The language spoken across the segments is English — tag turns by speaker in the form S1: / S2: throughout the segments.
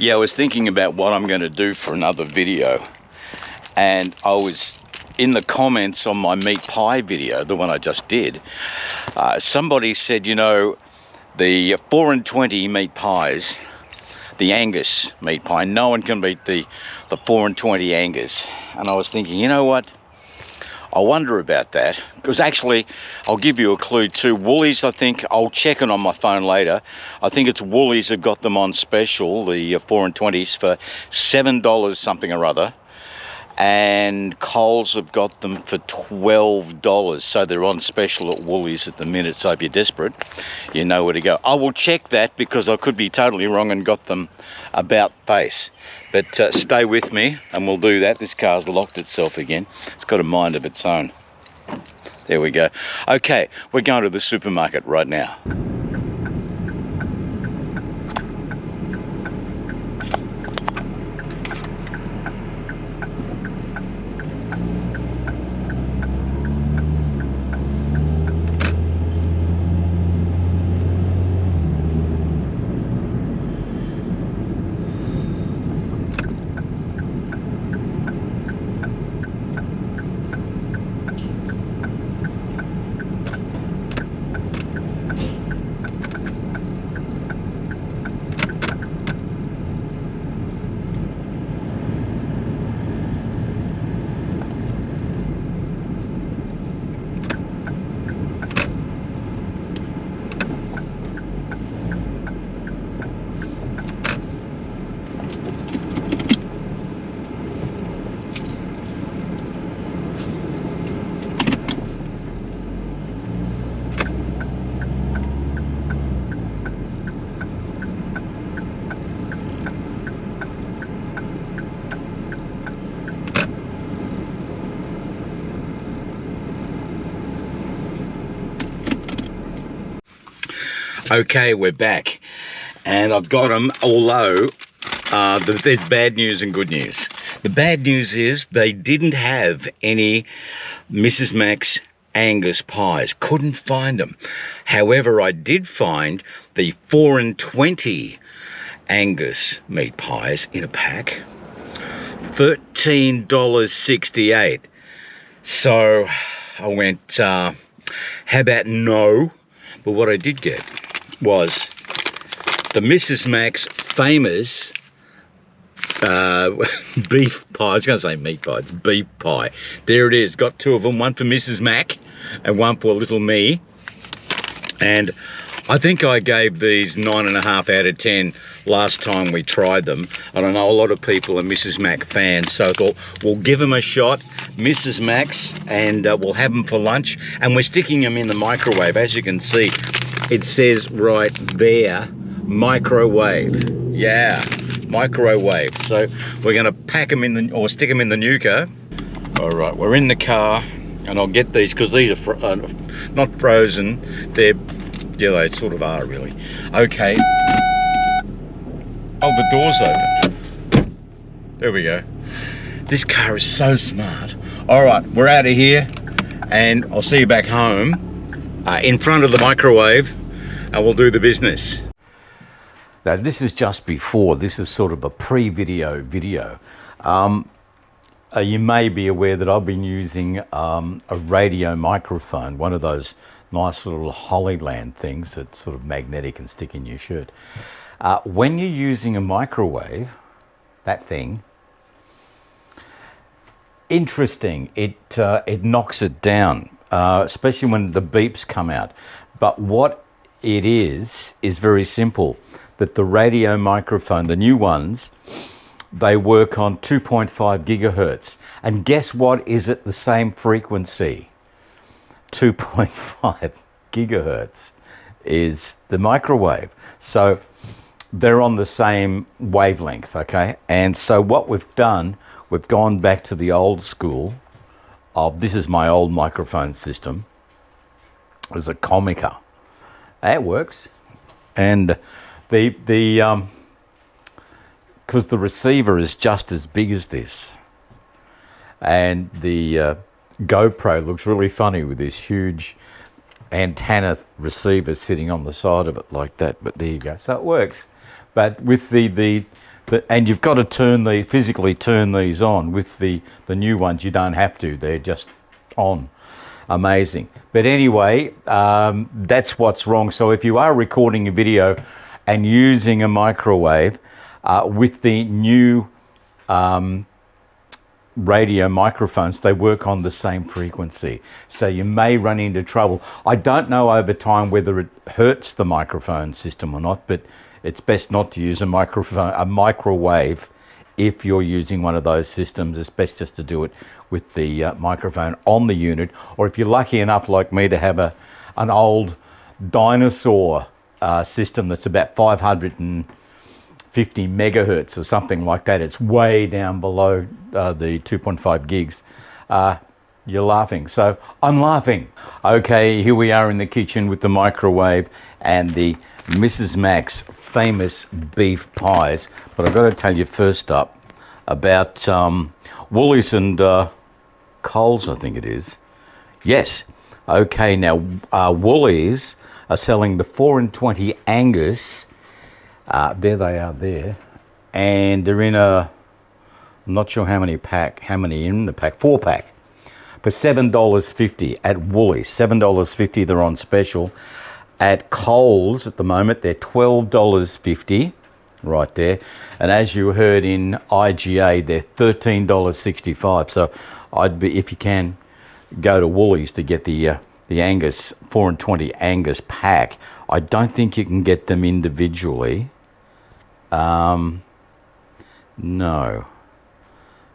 S1: Yeah, I was thinking about what I'm going to do for another video, and I was in the comments on my meat pie video, the one I just did. Somebody said, you know, the 4 and 20 meat pies, the Angus meat pie, no one can beat the 4 and 20 Angus. And I was thinking, you know what? I wonder about that, because actually, I'll give you a clue too. Woolies, I think, I'll check it on my phone later. I think it's Woolies have got them on special, the 4 and 20s, for $7 something or other. And Coles have got them for $12. So they're on special at Woolies at the minute. So if you're desperate, you know where to go. I will check that, because I could be totally wrong and got them about face. But stay with me and we'll do that. This car's locked itself again. It's got a mind of its own. There we go. Okay, we're going to the supermarket right now. Okay, we're back, and I've got them, although there's bad news and good news. The bad news is they didn't have any Mrs. Mac's Angus pies. Couldn't find them. However, I did find the 4 and 20 Angus meat pies in a pack. $13.68. So I went, how about no? But what I did get was the Mrs. Mac's famous beef pie. I was going to say meat pie, it's beef pie. There it is, got two of them, one for Mrs. Mac and one for little me. And I think I gave these 9.5 out of 10 last time we tried them. I don't know, a lot of people are Mrs. Mac fans, so I thought we'll give them a shot, Mrs. Mac's, and we'll have them for lunch. And we're sticking them in the microwave. As you can see, it says right there, microwave. Yeah, microwave. So we're going to pack them in the, or stick them in the nuker. All right, we're in the car, and I'll get these, because these are not frozen. They're, yeah, they sort of are really. Okay. Oh, the door's open. There we go. This car is so smart. All right, we're out of here, and I'll see you back home in front of the microwave, and we'll do the business. Now, this is just before. This is sort of a pre-video video. You may be aware that I've been using a radio microphone, one of those nice little Hollyland things that's sort of magnetic and stick in your shirt. When you're using a microwave, that thing, interesting, it knocks it down, especially when the beeps come out. But what it is very simple, that the radio microphone, the new ones, they work on 2.5 gigahertz. And guess what is at the same frequency? 2.5 gigahertz is the microwave. So they're on the same wavelength, okay? And so what we've done, we've gone back to the old school of, this is my old microphone system. It was a Comica. That works. And because the receiver is just as big as this. And the GoPro looks really funny with this huge antenna receiver sitting on the side of it like that, but there you go. So it works. But with the And you've got to physically turn these on. With the new ones, you don't have to. They're just on. Amazing. But anyway, that's what's wrong. So if you are recording a video and using a microwave with the new radio microphones, they work on the same frequency. So you may run into trouble. I don't know over time whether it hurts the microphone system or not, but it's best not to use a microwave if you're using one of those systems. It's best just to do it with the microphone on the unit, or if you're lucky enough like me to have an old dinosaur system that's about 550 megahertz or something like that. It's way down below the 2.5 gigs. You're laughing, so I'm laughing. Okay, here we are in the kitchen with the microwave and the Mrs. Mac's famous beef pies. But I've got to tell you first up about Woolies and Coles, I think it is. Yes. Okay, now Woolies are selling the 4 and 20 Angus. There they are there. And they're in I'm not sure how many in the pack, 4-pack. For $7.50 at Woolies. $7.50, they're on special. At Coles at the moment, they're $12.50 right there. And as you heard in IGA, they're $13.65. So if you can, go to Woolies to get the Angus 4 and 20 Angus pack. I don't think you can get them individually. No.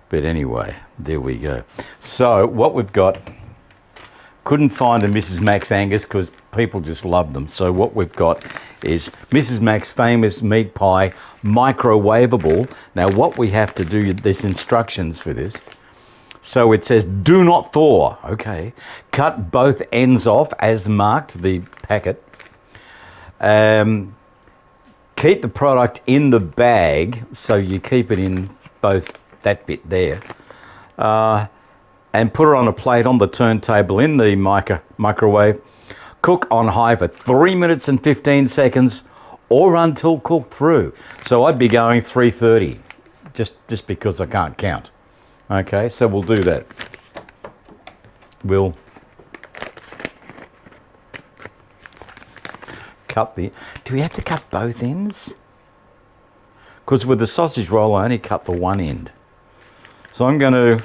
S1: But anyway, there we go. So what we've got, couldn't find a Mrs. Mac's Angus because people just love them. So what we've got is Mrs. Mac's famous meat pie, microwavable. Now what we have to do, there's instructions for this. So it says, do not thaw. Okay. Cut both ends off as marked, the packet. Keep the product in the bag, so you keep it in both that bit there. And put it on a plate on the turntable in the microwave. Cook on high for 3 minutes and 15 seconds or until cooked through. So I'd be going 3:30, just because I can't count. Okay, so we'll do that. We'll cut do we have to cut both ends? Because with the sausage roll, I only cut the one end. So I'm going to,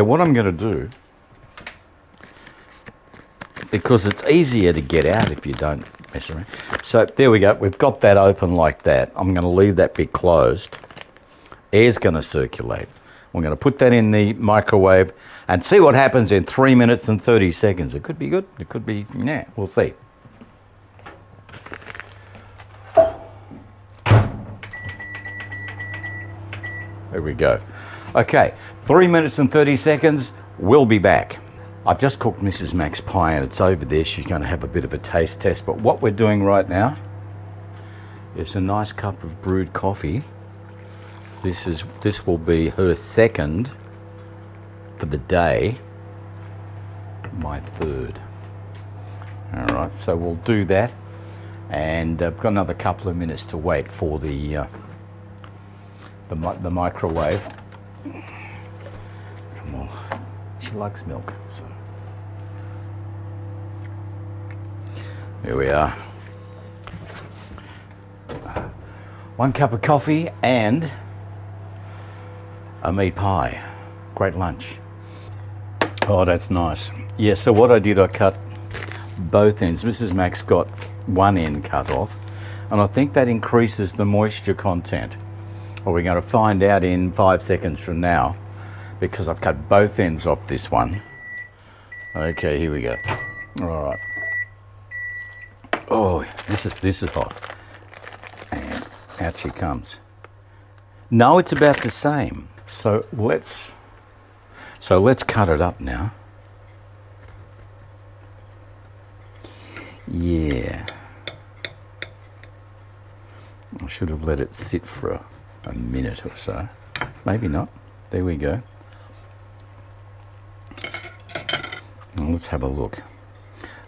S1: what I'm going to do, because it's easier to get out if you don't mess around. So there we go. We've got that open like that. I'm going to leave that bit closed. Air's going to circulate. We're going to put that in the microwave and see what happens in 3 minutes and 30 seconds. It could be good. It could be, we'll see. There we go. Okay, 3 minutes and 30 seconds. We'll be back. I've just cooked Mrs. Mac's pie and it's over there. She's going to have a bit of a taste test. But what we're doing right now is a nice cup of brewed coffee. This will be her second for the day, my third. All right, so we'll do that, and I've got another couple of minutes to wait for the microwave. Come on, she likes milk, so there we are. 1 cup of coffee and a meat pie. Great lunch. Oh, that's nice. Yeah, so what I did, I cut both ends. Mrs. Mac's got one end cut off, and I think that increases the moisture content. Well, we're going to find out in 5 seconds from now, because I've cut both ends off this one. Okay, here we go. All right. Oh, this is hot. And out she comes. No, it's about the same. So let's cut it up now. Yeah. I should have let it sit for a minute or so. Maybe not. There we go. Well, let's have a look.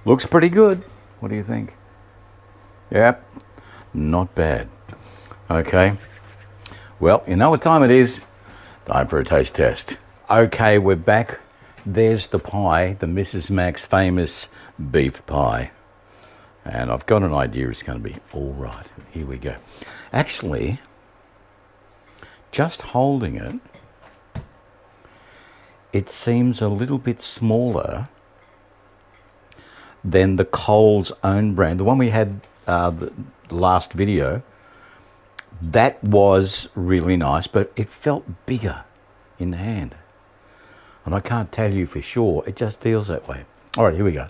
S1: Looks pretty good. What do you think? Yep. Not bad. Okay. Well, you know what time it is. Time for a taste test. Okay, we're back. There's the pie, the Mrs. Mac's famous beef pie. And I've got an idea it's going to be all right. Here we go. Actually, just holding it, it seems a little bit smaller than the Coles own brand. The one we had the last video, that was really nice, but it felt bigger in the hand. And I can't tell you for sure, it just feels that way. All right, here we go.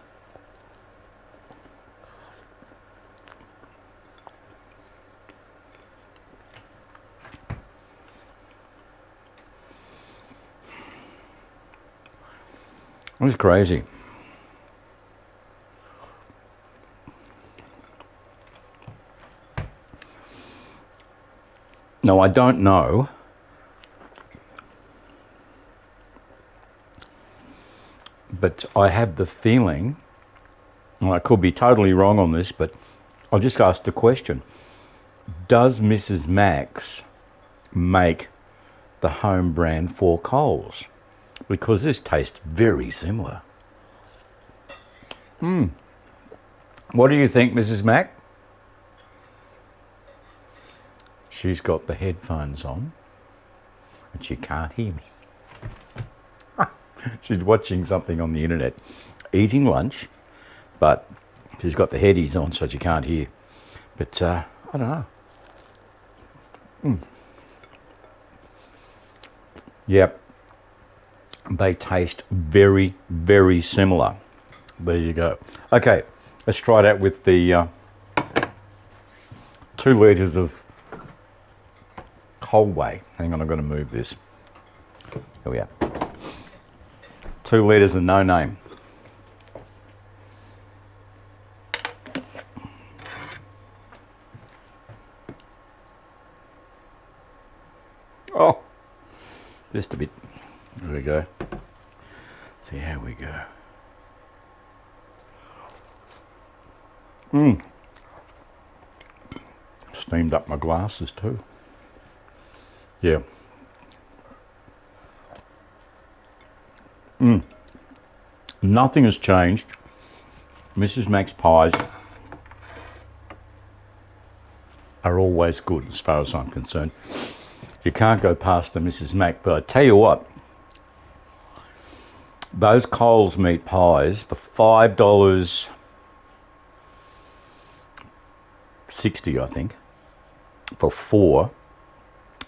S1: It was crazy. No, I don't know. But I have the feeling, and I could be totally wrong on this, but I'll just ask the question. Does Mrs. Mac's make the home brand for Coles? Because this tastes very similar. What do you think, Mrs. Mac? She's got the headphones on and she can't hear me. She's watching something on the internet, eating lunch, but she's got the headies on so she can't hear. But I don't know. Yep. They taste very, very similar. There you go. Okay, let's try that with the 2 litres of whole whey. Hang on, I've got to move this. Here we are. 2 litres of no name. Oh, just a bit. There we go. See how we go. Steamed up my glasses too. Yeah. Nothing has changed. Mrs. Mac's pies are always good as far as I'm concerned. You can't go past the Mrs. Mac, but I tell you what, those Coles meat pies for $5.60, I think, for 4,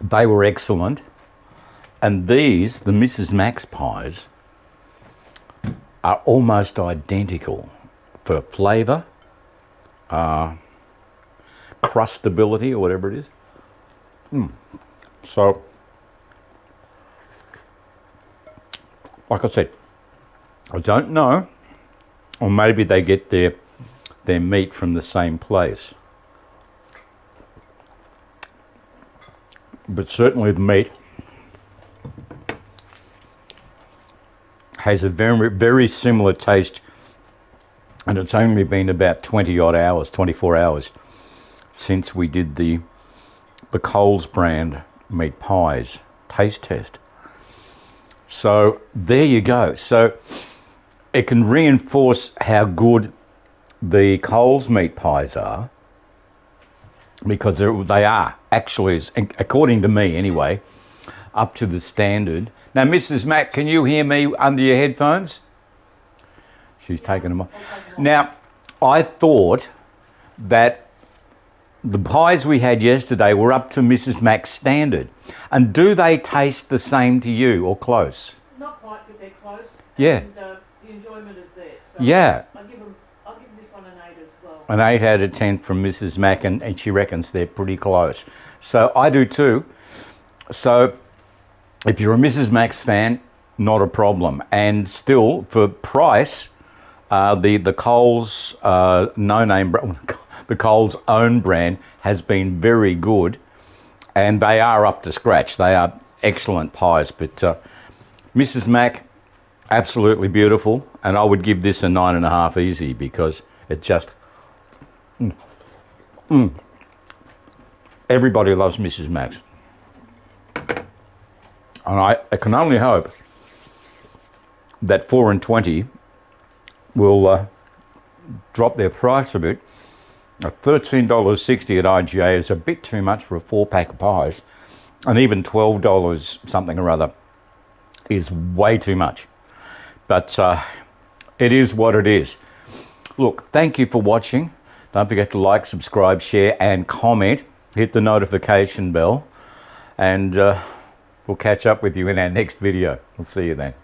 S1: they were excellent. And these, the Mrs. Mac's pies, are almost identical for flavour, crustability, or whatever it is. So, like I said, I don't know, or maybe they get their meat from the same place. But certainly the meat has a very, very similar taste, and it's only been about 20-odd hours, 24 hours, since we did the Coles brand meat pies taste test. So there you go. So it can reinforce how good the Coles meat pies are, because they are actually, according to me anyway, up to the standard. Now, Mrs. Mac, can you hear me under your headphones? She's taken them off. Now, I thought that the pies we had yesterday were up to Mrs. Mac's standard. And do they taste the same to you or close?
S2: Not quite, but they're close.
S1: Yeah.
S2: And the enjoyment is there. So
S1: yeah.
S2: I'll give this one an 8 as well.
S1: An 8 out of 10 from Mrs. Mac, and she reckons they're pretty close. So I do too. So if you're a Mrs. Mac's fan, not a problem. And still, for price, the Coles no-name, the Coles own brand has been very good, and they are up to scratch. They are excellent pies. But Mrs. Mac, absolutely beautiful, and I would give this a 9.5 easy, because it just everybody loves Mrs. Max. And I can only hope that 4 and 20 will drop their price a bit. $13.60 at IGA is a bit too much for a 4-pack of pies, and even $12 something or other is way too much. But it is what it is. Look, thank you for watching. Don't forget to like, subscribe, share and comment. Hit the notification bell, and we'll catch up with you in our next video. We'll see you then.